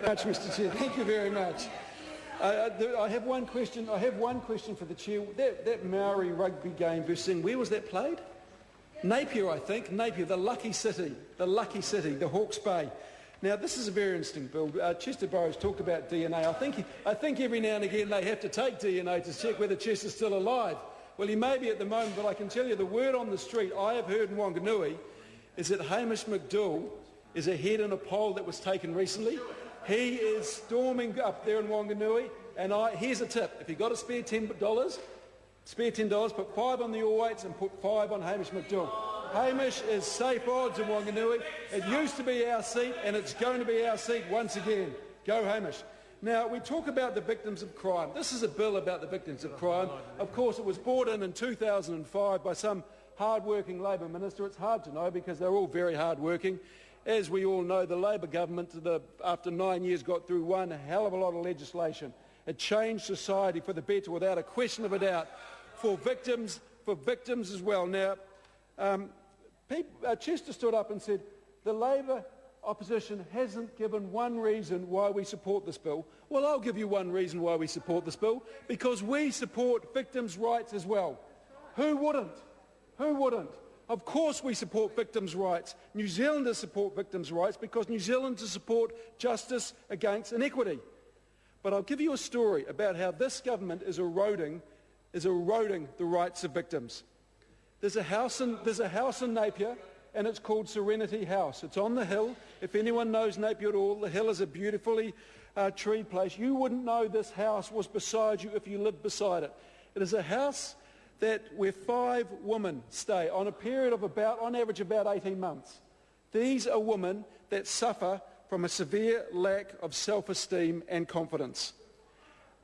Much, Mr. Chair. Thank you very much. I have one question. For the Chair. That Maori rugby game versus where was that played? Napier, I think. Napier, the lucky city, the Hawke's Bay. Now, this is a very interesting bill. Chester Burrows talked about DNA. I think every now and again they have to take DNA to check whether Chester's still alive. Well, he may be at the moment, but I can tell you the word on the street I have heard in Wanganui is that Hamish McDougall is ahead in a poll that was taken recently. He is storming up there in Wanganui, and here's a tip. If you've got a spare $10, put 5 on the All Whites and put 5 on Hamish McDougall. Hamish is safe odds in Wanganui. It used to be our seat, and it's going to be our seat once again. Go Hamish. Now, we talk about the victims of crime. This is a bill about the victims of crime. Of course, it was brought in 2005 by some hard-working Labor minister. It's hard to know because they're all very hard-working. As we all know, the Labor government, after 9 years, got through one hell of a lot of legislation. It changed society for the better without a question of a doubt for victims as well. Now, Chester stood up and said the Labor opposition hasn't given one reason why we support this bill. Well, I'll give you one reason why we support this bill, because we support victims' rights as well. Who wouldn't? Who wouldn't? Of course we support victims' rights. New Zealanders support victims' rights because New Zealanders support justice against inequity. But I'll give you a story about how this government is eroding the rights of victims. There's a house in Napier, and it's called Serenity House. It's on the hill. If anyone knows Napier at all, the hill is a beautifully treed place. You wouldn't know this house was beside you if you lived beside it. It is a house where 5 women stay on a period of on average about 18 months. These are women that suffer from a severe lack of self-esteem and confidence.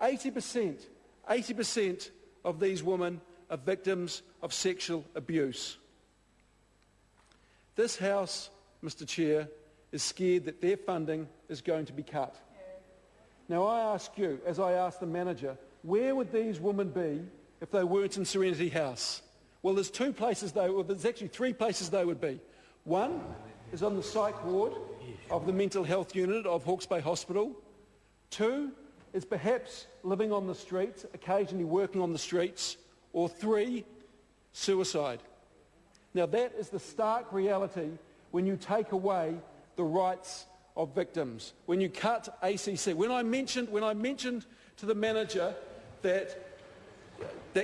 80% of these women are victims of sexual abuse. This House, Mr. Chair, is scared that their funding is going to be cut. Now I ask you, as I asked the manager, where would these women be if they weren't in Serenity House? Well, there's actually 3 places they would be. One is on the psych ward of the mental health unit of Hawke's Bay Hospital. 2 is perhaps living on the streets, occasionally working on the streets. Or 3, suicide. Now that is the stark reality when you take away the rights of victims. When you cut ACC. When I mentioned to the manager that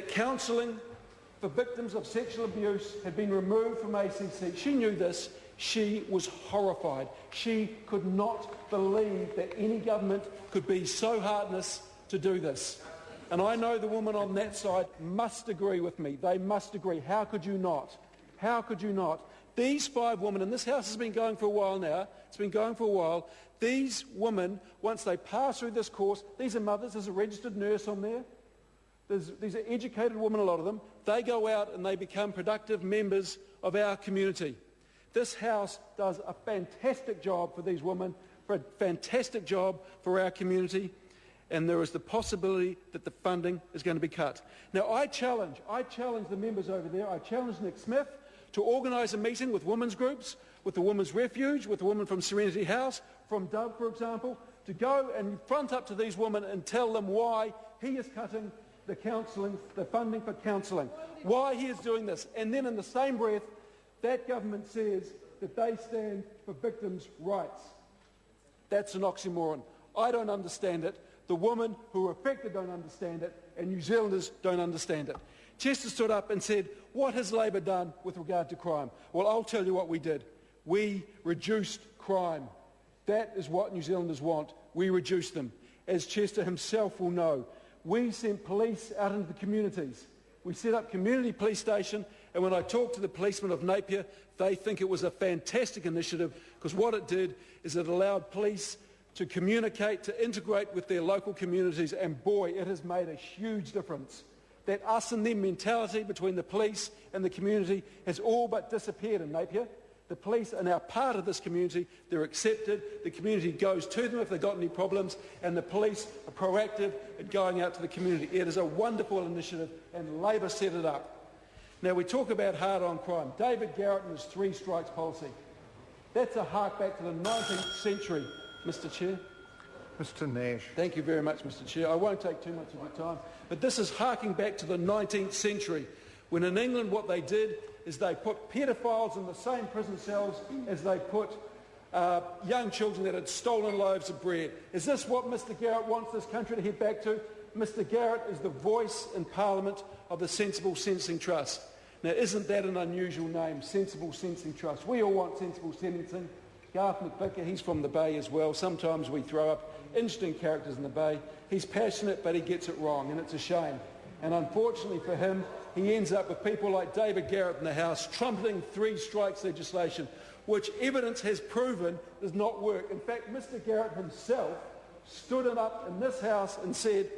counselling for victims of sexual abuse had been removed from ACC, she knew this. She was horrified. She could not believe that any government could be so heartless to do this. And I know the women on that side must agree with me. They must agree. How could you not? How could you not? These 5 women, and this house has been going for a while now, it's been going for a while, these women, once they pass through this course, these are mothers, there's a registered nurse on there, these are educated women, a lot of them, they go out and they become productive members of our community. This house does a fantastic job for these women, for a fantastic job for our community, and there is the possibility that the funding is going to be cut. Now I challenge the members over there, I challenge Nick Smith to organise a meeting with women's groups, with the Women's Refuge, with the women from Serenity House, from Dove, for example, to go and front up to these women and tell them why he is cutting the funding for counselling, why he is doing this. And then in the same breath, that government says that they stand for victims' rights. That's an oxymoron. I don't understand it. The women who are affected don't understand it, and New Zealanders don't understand it. Chester stood up and said, what has Labor done with regard to crime? Well, I'll tell you what we did. We reduced crime. That is what New Zealanders want. We reduced them. As Chester himself will know, we sent police out into the communities. We set up community police station, and when I talked to the policemen of Napier, they think it was a fantastic initiative because what it did is it allowed police to communicate, to integrate with their local communities, and boy, it has made a huge difference. That us and them mentality between the police and the community has all but disappeared in Napier. The police are now part of this community, they're accepted, the community goes to them if they've got any problems, and the police are proactive at going out to the community. It is a wonderful initiative, and Labor set it up. Now we talk about hard-on crime. David Garrett and his 3 strikes policy. That's a hark back to the 19th century. Mr Chair. Mr Nash. Thank you very much, Mr Chair. I won't take too much of your time, but this is harking back to the 19th century, when in England what they did is they put paedophiles in the same prison cells as they put young children that had stolen loaves of bread. Is this what Mr Garrett wants this country to head back to? Mr Garrett is the voice in Parliament of the Sensible Sentencing Trust. Now, isn't that an unusual name, Sensible Sentencing Trust? We all want sensible sentencing. Garth McVicker, he's from the Bay as well. Sometimes we throw up interesting characters in the Bay. He's passionate, but he gets it wrong, and it's a shame. And unfortunately for him, he ends up with people like David Garrett in the House trumpeting 3 strikes legislation, which evidence has proven does not work. In fact, Mr Garrett himself stood up in this House and said,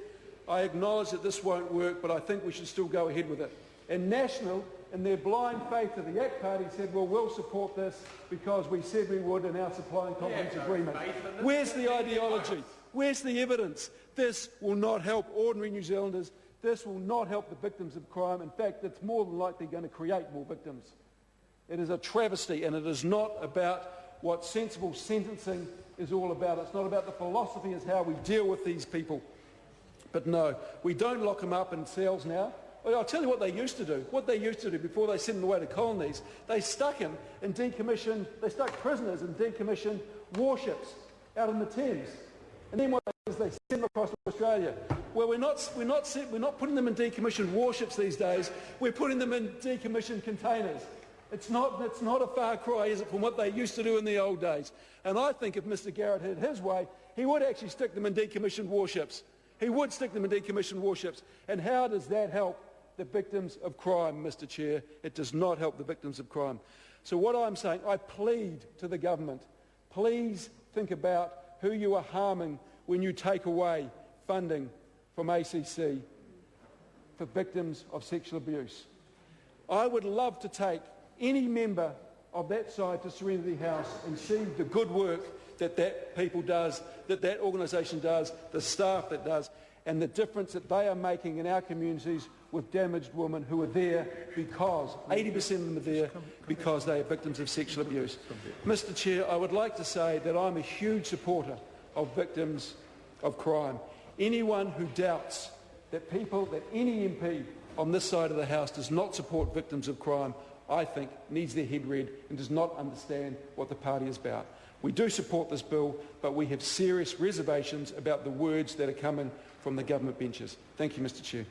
I acknowledge that this won't work, but I think we should still go ahead with it. And National, in their blind faith of the ACT Party, said, well, we'll support this because we said we would in our supply and confidence agreement. Where's the ideology? Where's the evidence? This will not help ordinary New Zealanders. This will not help the victims of crime. In fact, it's more than likely going to create more victims. It is a travesty, and it is not about what sensible sentencing is all about. It's not about the philosophy as how we deal with these people. But no, we don't lock them up in cells now. I'll tell you what they used to do. What they used to do before they sent them away to colonies, they stuck them in decommissioned, they stuck prisoners in decommissioned warships out in the Thames. And then what they do is they send them across to Australia. Well, we're not putting them in decommissioned warships these days. We're putting them in decommissioned containers. It's not a far cry, is it, from what they used to do in the old days. And I think if Mr Garrett had his way, he would actually stick them in decommissioned warships. He would stick them in decommissioned warships. And how does that help the victims of crime, Mr Chair? It does not help the victims of crime. So what I'm saying, I plead to the government, please think about who you are harming when you take away funding from ACC for victims of sexual abuse. I would love to take any member of that side to Serenity House and see the good work that people does, that organisation does, the staff that does, and the difference that they are making in our communities with damaged women who are there because 80% of them are there because they are victims of sexual abuse. Mr Chair, I would like to say that I'm a huge supporter of victims of crime. Anyone who doubts that any MP on this side of the House does not support victims of crime, I think needs their head read and does not understand what the party is about. We do support this bill, but we have serious reservations about the words that are coming from the government benches. Thank you, Mr Chair.